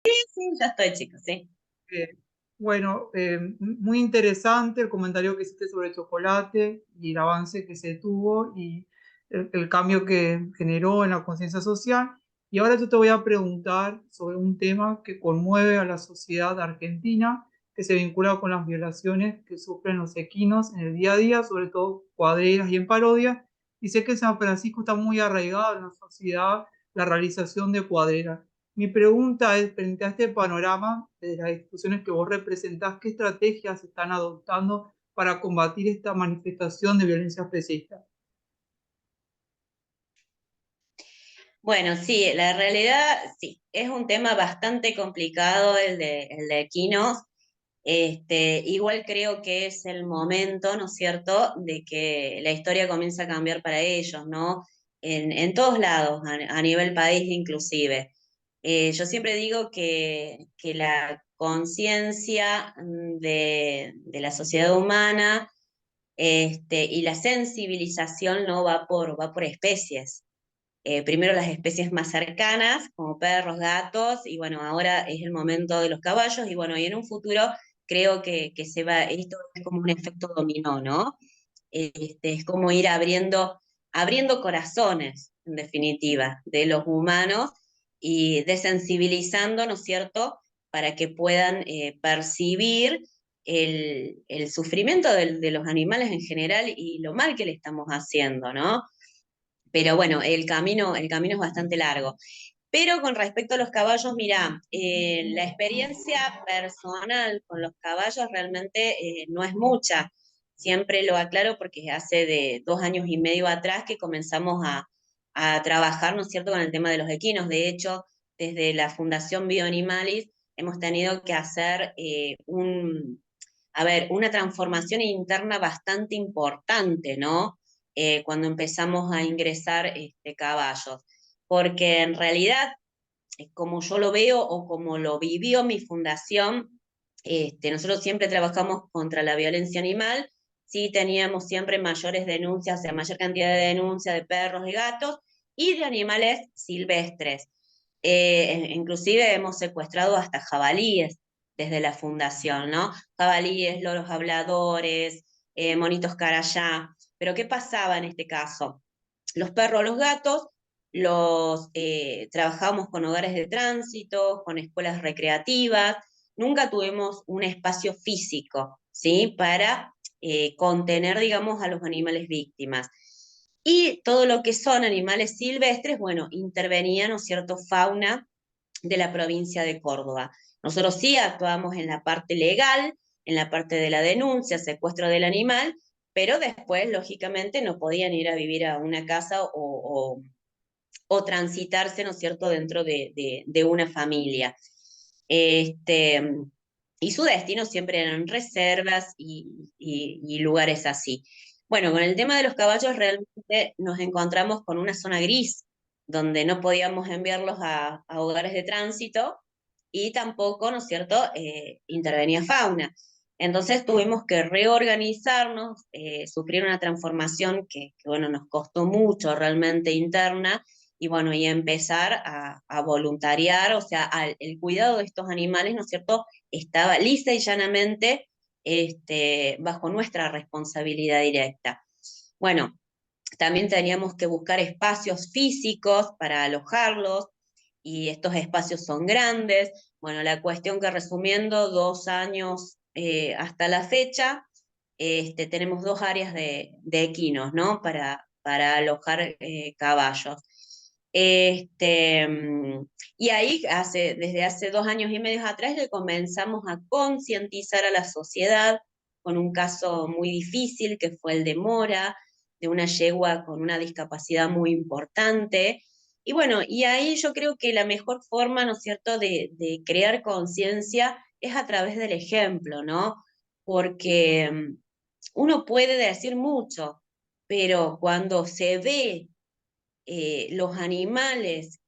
Sí, ya estoy, chicos, sí. Eh, bueno, muy interesante el comentario que hiciste sobre el chocolate y el avance que se tuvo y el cambio que generó en la conciencia social. Y ahora yo te voy a preguntar sobre un tema que conmueve a la sociedad argentina, que se vincula con las violaciones que sufren los equinos en el día a día, sobre todo cuadreras y en parodias. Y sé que San Francisco está muy arraigado en la sociedad la realización de cuadreras. Mi pregunta es, frente a este panorama de las instituciones que vos representás, ¿qué estrategias están adoptando para combatir esta manifestación de violencia especista? Bueno, sí, la realidad, sí, es un tema bastante complicado el de equinos. Igual creo que es el momento, ¿no es cierto?, de que la historia comienza a cambiar para ellos, ¿no? En todos lados, a nivel país inclusive. Yo siempre digo que la conciencia de la sociedad humana, y la sensibilización no va por especies. Primero las especies más cercanas, como perros, gatos, y bueno, ahora es el momento de los caballos, y bueno, y en un futuro creo que esto es como un efecto dominó, ¿no? Es como ir abriendo corazones, en definitiva, de los humanos y desensibilizando, ¿no es cierto?, para que puedan percibir el sufrimiento de los animales en general y lo mal que le estamos haciendo, ¿no? Pero bueno, el camino es bastante largo. Pero con respecto a los caballos, mira, la experiencia personal con los caballos realmente no es mucha. Siempre lo aclaro porque hace de 2 años y medio atrás que comenzamos a trabajar, ¿no es cierto?, con el tema de los equinos. De hecho, desde la Fundación Bioanimalis hemos tenido que hacer una transformación interna bastante importante, ¿no? Cuando empezamos a ingresar caballos, porque en realidad, como yo lo veo o como lo vivió mi fundación, nosotros siempre trabajamos contra la violencia animal, sí teníamos siempre mayores denuncias, o sea, mayor cantidad de denuncias de perros y gatos y de animales silvestres. Inclusive hemos secuestrado hasta jabalíes desde la fundación, ¿no? Jabalíes, loros habladores, monitos carayá. Pero ¿qué pasaba en este caso? Los perros, los gatos, los trabajamos con hogares de tránsito, con escuelas recreativas, nunca tuvimos un espacio físico, ¿sí? Para contener, digamos, a los animales víctimas. Y todo lo que son animales silvestres, bueno, intervenía, ¿no es cierto?, fauna de la provincia de Córdoba. Nosotros sí actuamos en la parte legal, en la parte de la denuncia, secuestro del animal, pero después, lógicamente, no podían ir a vivir a una casa o transitarse, ¿no es cierto?, dentro de una familia. Este, y su destino siempre eran reservas y lugares así. Bueno, con el tema de los caballos realmente nos encontramos con una zona gris, donde no podíamos enviarlos a hogares de tránsito y tampoco, ¿no es cierto?, intervenía fauna. Entonces tuvimos que reorganizarnos, sufrir una transformación bueno, nos costó mucho realmente interna, y bueno, y empezar a voluntariar, o sea, el cuidado de estos animales, ¿no es cierto?, estaba lisa y llanamente bajo nuestra responsabilidad directa. Bueno, también teníamos que buscar espacios físicos para alojarlos, y estos espacios son grandes. Bueno, la cuestión que resumiendo, 2 años hasta la fecha, tenemos 2 áreas de equinos, ¿no? Para alojar caballos. Este, mm, y ahí, desde hace 2 años y medio atrás, le comenzamos a concientizar a la sociedad con un caso muy difícil que fue el de Mora, de una yegua con una discapacidad muy importante. Y bueno, y ahí yo creo que la mejor forma, ¿no es cierto?, de crear conciencia es a través del ejemplo, ¿no? Porque uno puede decir mucho, pero cuando se ve los animales,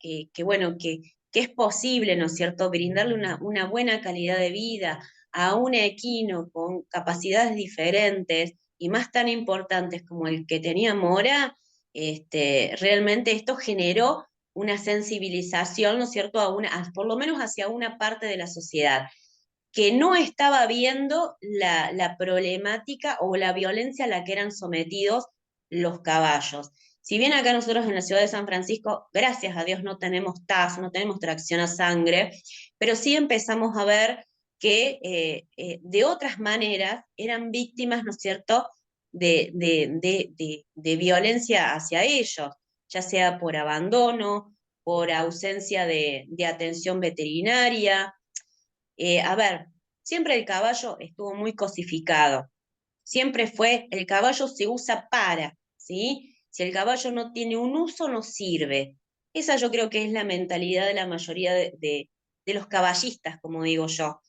bueno, que es posible, ¿no es cierto?, brindarle una buena calidad de vida a un equino con capacidades diferentes y más tan importantes como el que tenía Mora, realmente esto generó una sensibilización, ¿no es cierto?, por lo menos hacia una parte de la sociedad que no estaba viendo la problemática o la violencia a la que eran sometidos los caballos. Si bien acá nosotros en la ciudad de San Francisco, gracias a Dios, no tenemos TAS, no tenemos tracción a sangre, pero sí empezamos a ver que de otras maneras eran víctimas, ¿no es cierto?, de violencia hacia ellos, ya sea por abandono, por ausencia de atención veterinaria. A ver, siempre el caballo estuvo muy cosificado, siempre fue, el caballo se usa para, ¿sí? Si el caballo no tiene un uso, no sirve. Esa yo creo que es la mentalidad de la mayoría de los caballistas, como digo yo.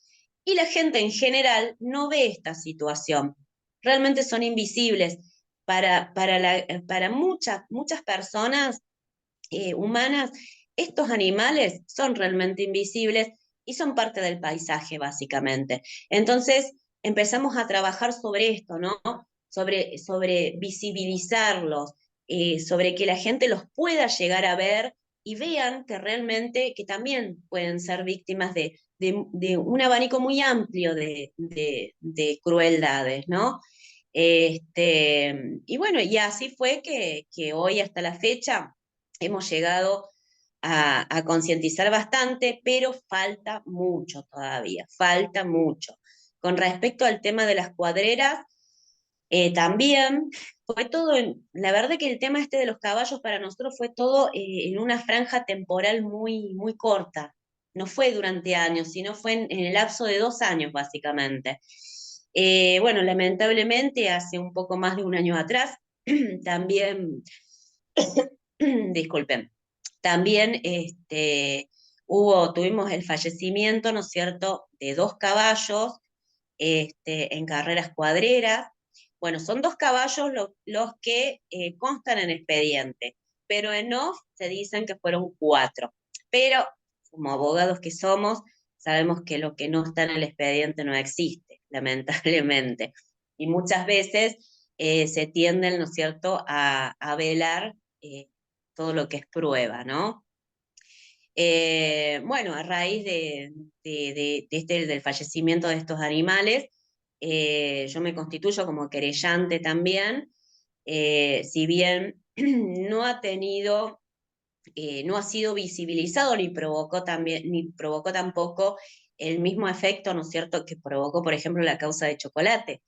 Y la gente en general no ve esta situación. Realmente son invisibles. Para muchas personas humanas, estos animales son realmente invisibles y son parte del paisaje, básicamente. Entonces, empezamos a trabajar sobre esto, ¿no? Sobre visibilizarlos, sobre que la gente los pueda llegar a ver y vean que realmente, que también pueden ser víctimas de un abanico muy amplio de crueldades, ¿no? Y bueno, y así fue que hoy hasta la fecha hemos llegado a concientizar bastante, pero falta mucho todavía, falta mucho. Con respecto al tema de las cuadreras, también fue todo, la verdad que el tema este de los caballos para nosotros fue todo en una franja temporal muy, muy corta. No fue durante años, sino fue en el lapso de 2 años, básicamente. Bueno, lamentablemente, hace un poco más de un año atrás, también, disculpen, también tuvimos el fallecimiento, ¿no es cierto?, de 2 caballos en carreras cuadreras. Bueno, son 2 caballos los que constan en expediente, pero en off se dicen que fueron 4. Pero como abogados que somos, sabemos que lo que no está en el expediente no existe, lamentablemente. Y muchas veces se tienden, ¿no es cierto?, a velar todo lo que es prueba, ¿no? Bueno, a raíz del fallecimiento de estos animales, yo me constituyo como querellante también, si bien no ha tenido, no ha sido visibilizado ni provocó tampoco el mismo efecto, ¿no es cierto?, que provocó, por ejemplo, la causa de chocolate.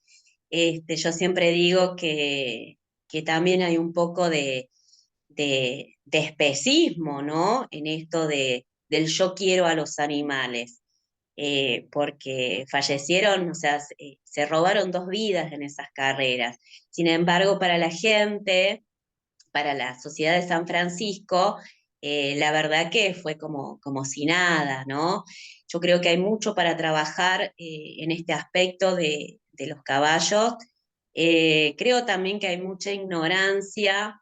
Yo siempre digo que también hay un poco de especismo, ¿no? En esto del yo quiero a los animales, porque fallecieron, o sea, se robaron 2 vidas en esas carreras. Sin embargo, para la gente, para la sociedad de San Francisco, la verdad que fue como si nada, ¿no? Yo creo que hay mucho para trabajar en este aspecto de los caballos. Creo también que hay mucha ignorancia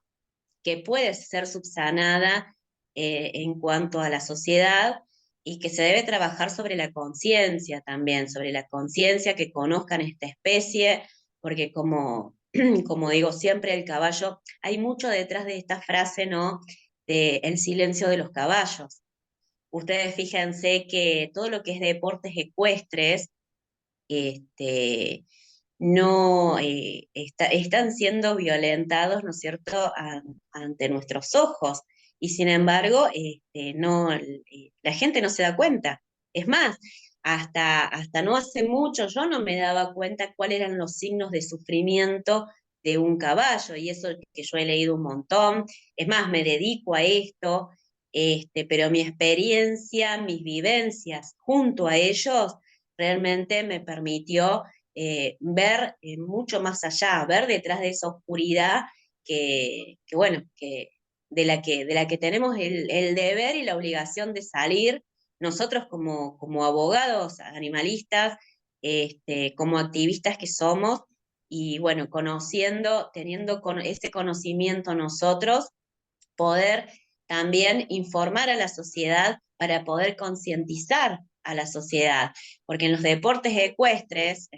que puede ser subsanada en cuanto a la sociedad y que se debe trabajar sobre la conciencia también, sobre la conciencia, que conozcan esta especie, porque como digo siempre, el caballo, hay mucho detrás de esta frase, ¿no? De el silencio de los caballos. Ustedes fíjense que todo lo que es deportes ecuestres, este, no están siendo violentados, ¿no es cierto?, ante nuestros ojos. Y sin embargo, no, la gente no se da cuenta. Es más, hasta no hace mucho yo no me daba cuenta cuáles eran los signos de sufrimiento de un caballo, y eso que yo he leído un montón. Es más, me dedico a esto, pero mi experiencia, mis vivencias junto a ellos realmente me permitió ver mucho más allá, ver detrás de esa oscuridad bueno, de la que tenemos el deber y la obligación de salir nosotros como abogados animalistas, como activistas que somos, y bueno, teniendo ese conocimiento nosotros, poder también informar a la sociedad para poder concientizar a la sociedad, porque en los deportes ecuestres,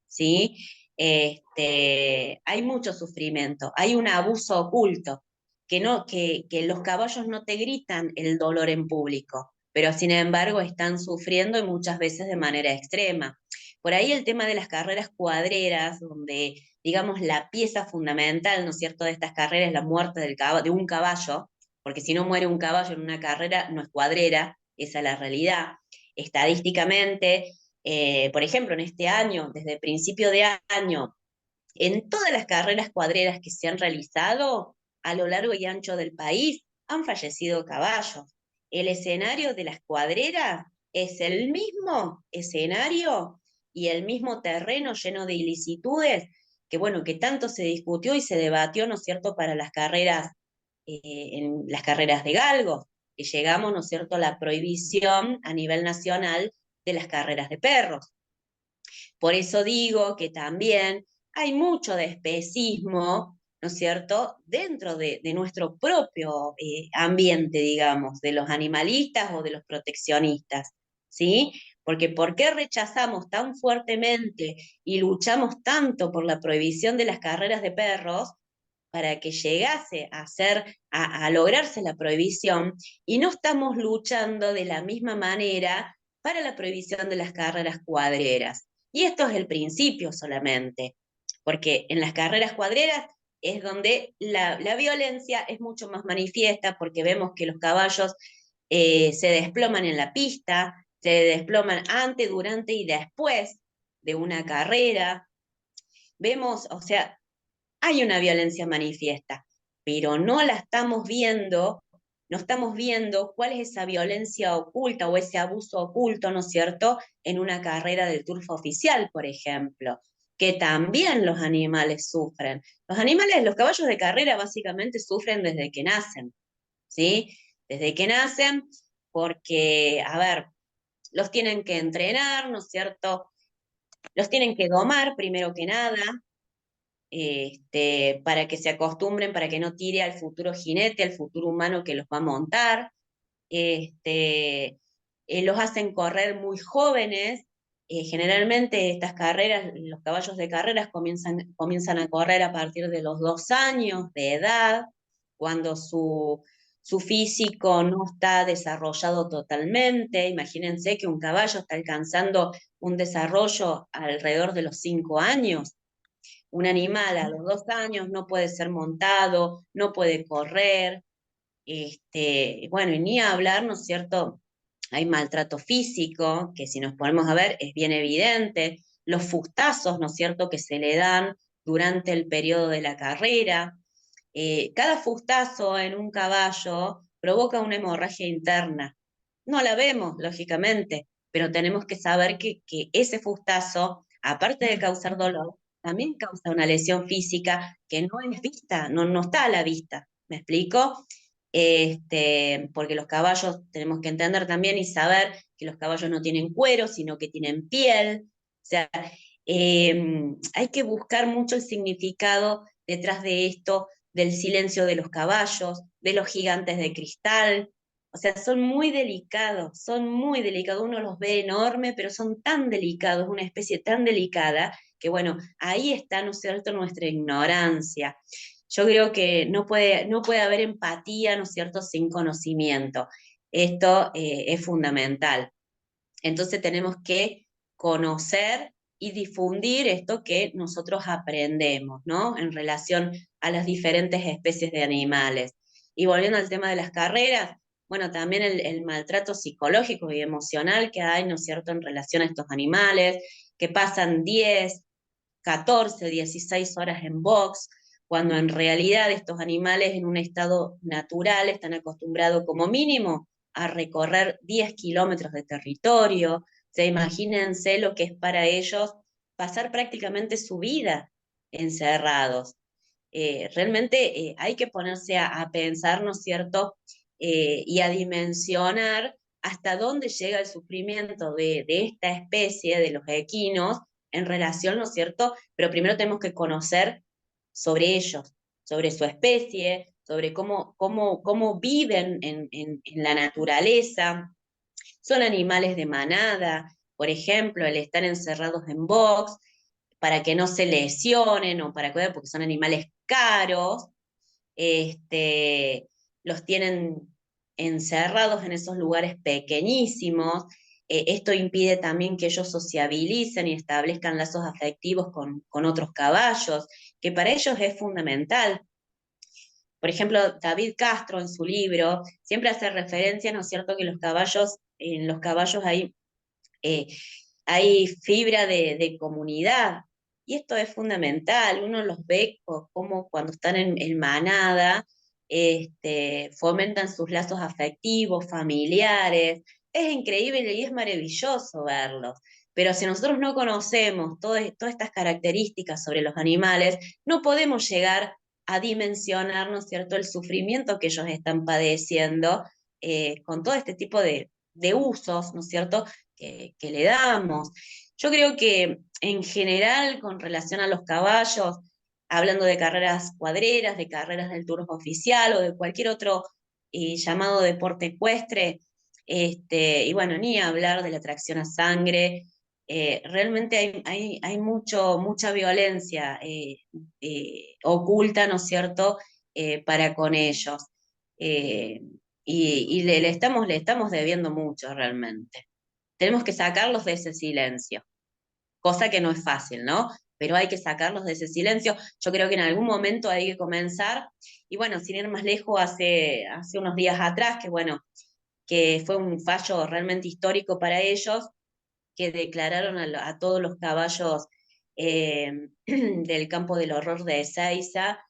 ¿sí? Hay mucho sufrimiento, hay un abuso oculto. que los caballos no te gritan el dolor en público, pero sin embargo están sufriendo y muchas veces de manera extrema. Por ahí el tema de las carreras cuadreras, donde, digamos, la pieza fundamental, ¿no es cierto?, de estas carreras es la muerte de un caballo, porque si no muere un caballo en una carrera, no es cuadrera, esa es la realidad. Estadísticamente, por ejemplo, en este año, desde principio de año, en todas las carreras cuadreras que se han realizado a lo largo y ancho del país, han fallecido caballos. El escenario de las cuadreras es el mismo escenario y el mismo terreno lleno de ilicitudes que, bueno, que tanto se discutió y se debatió, ¿no es cierto?, para las carreras, en las carreras de galgos, que llegamos, ¿no es cierto?, a la prohibición a nivel nacional de las carreras de perros. Por eso digo que también hay mucho de especismo, ¿no es cierto?, dentro de nuestro propio ambiente, digamos, de los animalistas o de los proteccionistas, ¿sí? Porque ¿por qué rechazamos tan fuertemente y luchamos tanto por la prohibición de las carreras de perros para que llegase a a lograrse la prohibición, y no estamos luchando de la misma manera para la prohibición de las carreras cuadreras? Y esto es el principio solamente, porque en las carreras cuadreras es donde la violencia es mucho más manifiesta, porque vemos que los caballos se desploman en la pista, se desploman antes, durante y después de una carrera. Vemos, o sea, hay una violencia manifiesta, pero no la estamos viendo, no estamos viendo cuál es esa violencia oculta o ese abuso oculto, ¿no es cierto?, en una carrera de turf oficial, por ejemplo, que también los animales sufren. Los animales, los caballos de carrera básicamente sufren desde que nacen, ¿sí? Desde que nacen, porque, a ver, los tienen que entrenar, ¿no es cierto? Los tienen que domar primero que nada, para que se acostumbren, para que no tire al futuro jinete, al futuro humano que los va a montar. Los hacen correr muy jóvenes. Generalmente estas carreras, los caballos de carreras comienzan a correr a partir de los 2 años de edad, cuando su físico no está desarrollado totalmente. Imagínense que un caballo está alcanzando un desarrollo alrededor de los 5 años. Un animal a los 2 años no puede ser montado, no puede correr, bueno, y ni hablar, ¿no es cierto? Hay maltrato físico, que si nos ponemos a ver es bien evidente, los fustazos, ¿no es cierto?, que se le dan durante el periodo de la carrera. Cada fustazo en un caballo provoca una hemorragia interna. No la vemos, lógicamente, pero tenemos que saber que ese fustazo, aparte de causar dolor, también causa una lesión física que no es vista, no está a la vista. ¿Me explico? Porque los caballos, tenemos que entender también y saber que los caballos no tienen cuero, sino que tienen piel. O sea, hay que buscar mucho el significado detrás de esto, del silencio de los caballos, de los gigantes de cristal. O sea, son muy delicados, son muy delicados. Uno los ve enorme, pero son tan delicados, una especie tan delicada, que bueno, ahí está, ¿no es cierto?, nuestra ignorancia. Yo creo que no puede haber empatía, ¿no es cierto?, sin conocimiento. Esto es fundamental. Entonces tenemos que conocer y difundir esto que nosotros aprendemos, ¿no?, en relación a las diferentes especies de animales. Y volviendo al tema de las carreras, bueno, también el maltrato psicológico y emocional que hay, ¿no es cierto?, en relación a estos animales, que pasan 10, 14, 16 horas en box, cuando en realidad estos animales en un estado natural están acostumbrados como mínimo a recorrer 10 kilómetros de territorio. O sea, imagínense lo que es para ellos pasar prácticamente su vida encerrados. Realmente hay que ponerse a pensar, ¿no es cierto?, y a dimensionar hasta dónde llega el sufrimiento de esta especie, de los equinos, en relación, ¿no es cierto? Pero primero tenemos que conocer sobre ellos, sobre su especie, sobre cómo viven en la naturaleza. Son animales de manada, por ejemplo, el estar encerrados en box, para que no se lesionen o para que, porque son animales caros, este, los tienen encerrados en esos lugares pequeñísimos. Esto impide también que ellos sociabilicen y establezcan lazos afectivos con otros caballos, que para ellos es fundamental. Por ejemplo, David Castro en su libro siempre hace referencia, ¿no es cierto?, que en los caballos eh, hay fibra de comunidad, y esto es fundamental. Uno los ve como cuando están en manada, fomentan sus lazos afectivos, familiares. Es increíble y es maravilloso verlos. Pero si nosotros no conocemos todas estas características sobre los animales, no podemos llegar a dimensionar, ¿no es cierto?, el sufrimiento que ellos están padeciendo con todo este tipo de usos, ¿no es cierto?, que le damos. Yo creo que en general, con relación a los caballos, hablando de carreras cuadreras, de carreras del Tour oficial o de cualquier otro llamado deporte ecuestre, y bueno, ni hablar de la tracción a sangre, realmente hay mucha violencia oculta, ¿no es cierto?, para con ellos. Eh, y le estamos debiendo mucho realmente. Tenemos que sacarlos de ese silencio, cosa que no es fácil, ¿no? Pero hay que sacarlos de ese silencio. Yo creo que en algún momento hay que comenzar, y bueno, sin ir más lejos, hace unos días atrás, que bueno, que fue un fallo realmente histórico para ellos, que declararon a todos los caballos del campo del horror de Ezeiza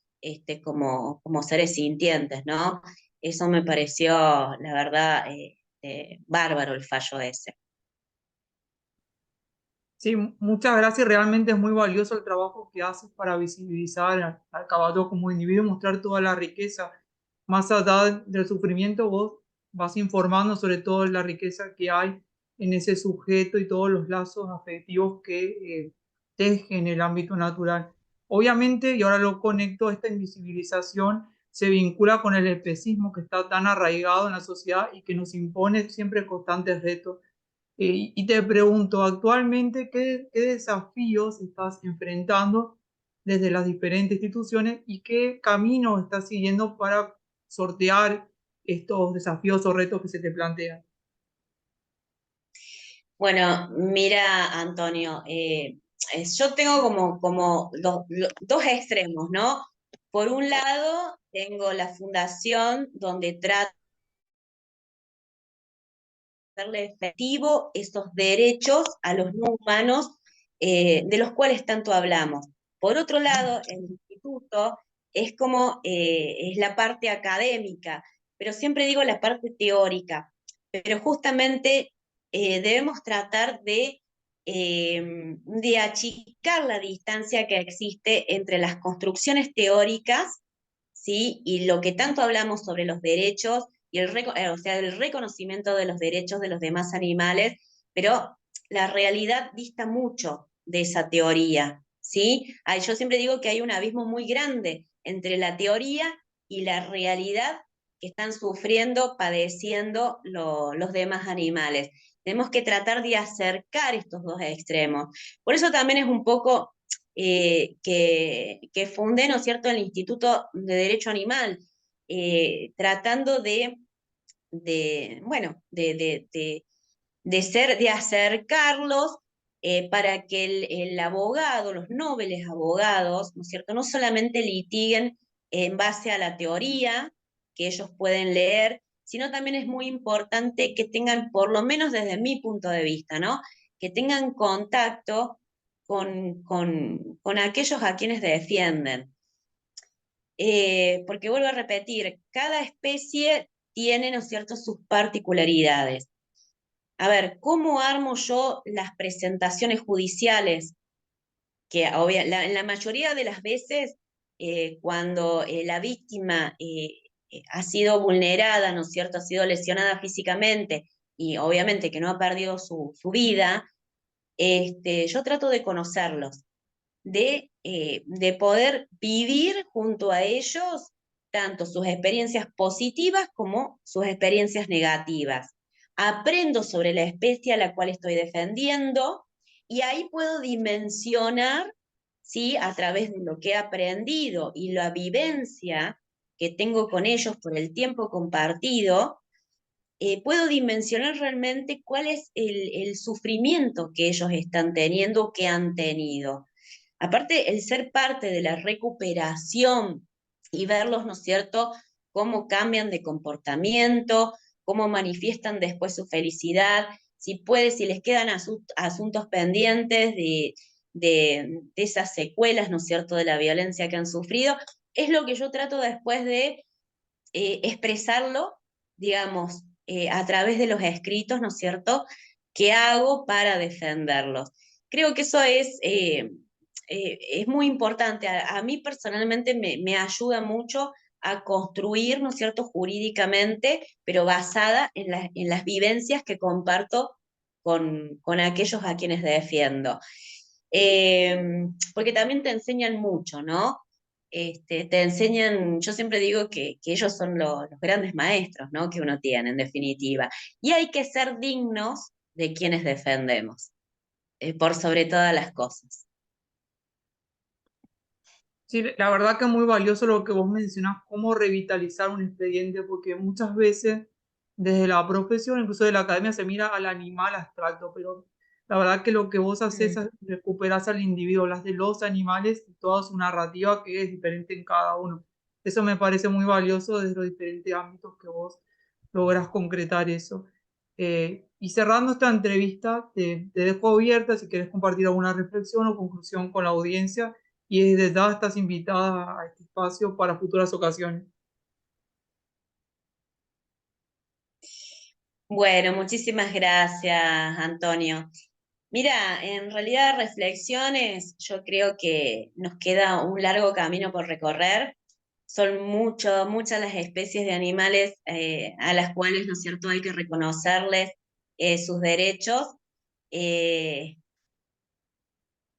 como seres sintientes, ¿no? Eso me pareció, la verdad, bárbaro el fallo ese. Sí, muchas gracias. Realmente es muy valioso el trabajo que haces para visibilizar al caballo como individuo, mostrar toda la riqueza. Más allá del sufrimiento, vos vas informando sobre toda la riqueza que hay en ese sujeto y todos los lazos afectivos que tejen en el ámbito natural. Obviamente, y ahora lo conecto, esta invisibilización se vincula con el especismo que está tan arraigado en la sociedad y que nos impone siempre constantes retos. Y te pregunto, actualmente, ¿qué desafíos estás enfrentando desde las diferentes instituciones y qué camino estás siguiendo para sortear estos desafíos o retos que se te plantean? Bueno, mira, Antonio, yo tengo como dos extremos, ¿no? Por un lado, tengo la fundación donde trato de darle efectivo esos derechos a los no humanos de los cuales tanto hablamos. Por otro lado, el instituto es la parte académica, pero siempre digo la parte teórica, pero justamente debemos tratar de achicar la distancia que existe entre las construcciones teóricas, ¿sí?, y lo que tanto hablamos sobre los derechos y o sea, el reconocimiento de los derechos de los demás animales, pero la realidad dista mucho de esa teoría, ¿sí? Yo siempre digo que hay un abismo muy grande entre la teoría y la realidad que están sufriendo, padeciendo los demás animales. Tenemos que tratar de acercar estos dos extremos. Por eso también es un poco que fundé, ¿no es cierto?, el Instituto de Derecho Animal, tratando bueno, de acercarlos para que el abogado, los nobles abogados, ¿no es cierto?, no solamente litiguen en base a la teoría que ellos pueden leer, sino también es muy importante que tengan, por lo menos desde mi punto de vista, ¿no?, que tengan contacto con aquellos a quienes defienden. Porque vuelvo a repetir, cada especie tiene, ¿no es cierto?, sus particularidades. A ver, ¿cómo armo yo las presentaciones judiciales? Que en la mayoría de las veces, cuando la víctima ha sido vulnerada, ¿no es cierto?, ha sido lesionada físicamente y obviamente que no ha perdido su vida, yo trato de conocerlos, de poder vivir junto a ellos tanto sus experiencias positivas como sus experiencias negativas. Aprendo sobre la especie a la cual estoy defendiendo y ahí puedo dimensionar, ¿sí?, a través de lo que he aprendido y la vivencia que tengo con ellos, por el tiempo compartido, puedo dimensionar realmente cuál es el sufrimiento que ellos están teniendo o que han tenido. Aparte, el ser parte de la recuperación y verlos, ¿no es cierto?, cómo cambian de comportamiento, cómo manifiestan después su felicidad, si puede, si les quedan asuntos pendientes de esas secuelas, ¿no es cierto?, de la violencia que han sufrido, es lo que yo trato después de expresarlo, digamos, a través de los escritos, ¿no es cierto?, que hago para defenderlos. Creo que eso es muy importante. A mí personalmente me ayuda mucho a construir, ¿no es cierto?, jurídicamente, pero basada en las vivencias que comparto con aquellos a quienes defiendo. Porque también te enseñan mucho, ¿no? Te enseñan, yo siempre digo que ellos son los grandes maestros, ¿no?, que uno tiene, en definitiva. Y hay que ser dignos de quienes defendemos, por sobre todas las cosas. Sí, la verdad que es muy valioso lo que vos mencionás, cómo revitalizar un expediente, porque muchas veces desde la profesión, incluso de la academia, se mira al animal abstracto, pero la verdad que lo que vos haces Mm. es recuperar al individuo, hablas de los animales y toda su narrativa que es diferente en cada uno. Eso me parece muy valioso desde los diferentes ámbitos que vos logras concretar eso. Y cerrando esta entrevista, te dejo abierta si quieres compartir alguna reflexión o conclusión con la audiencia y desde ya estás invitada a este espacio para futuras ocasiones. Bueno, muchísimas gracias, Antonio. Mira, en realidad reflexiones, yo creo que nos queda un largo camino por recorrer. Son muchas las especies de animales a las cuales, ¿no es cierto?, hay que reconocerles sus derechos, eh,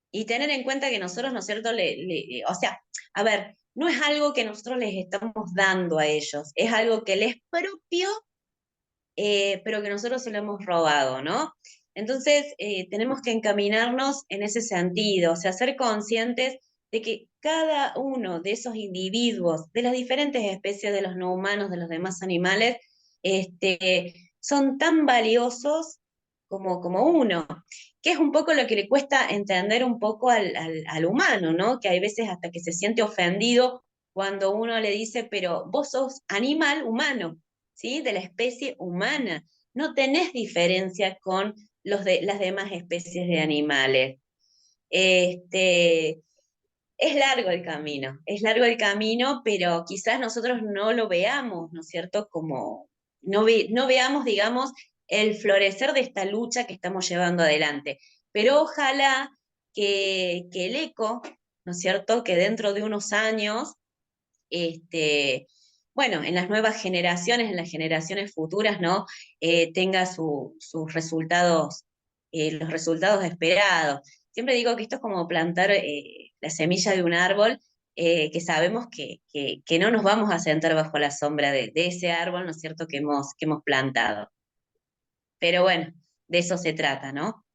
y tener en cuenta que nosotros, ¿no es cierto?, o sea, a ver, no es algo que nosotros les estamos dando a ellos, es algo que les propio, pero que nosotros se lo hemos robado, ¿no? Entonces, tenemos que encaminarnos en ese sentido, o sea, ser conscientes de que cada uno de esos individuos, de las diferentes especies de los no humanos, de los demás animales, son tan valiosos como uno, que es un poco lo que le cuesta entender un poco al humano, ¿no? Que hay veces hasta que se siente ofendido cuando uno le dice, pero vos sos animal humano, ¿sí?, de la especie humana. No tenés diferencia con las demás especies de animales. Este, es largo el camino, pero quizás nosotros no lo veamos, ¿no es cierto? Como, no veamos, digamos, el florecer de esta lucha que estamos llevando adelante. Pero ojalá que el eco, ¿no es cierto?, que dentro de unos años, este, bueno, en las nuevas generaciones, en las generaciones futuras, ¿no?, tenga sus resultados, los resultados esperados. Siempre digo que esto es como plantar la semilla de un árbol, que sabemos que no nos vamos a sentar bajo la sombra de ese árbol, ¿no es cierto?, que hemos plantado. Pero bueno, de eso se trata, ¿no?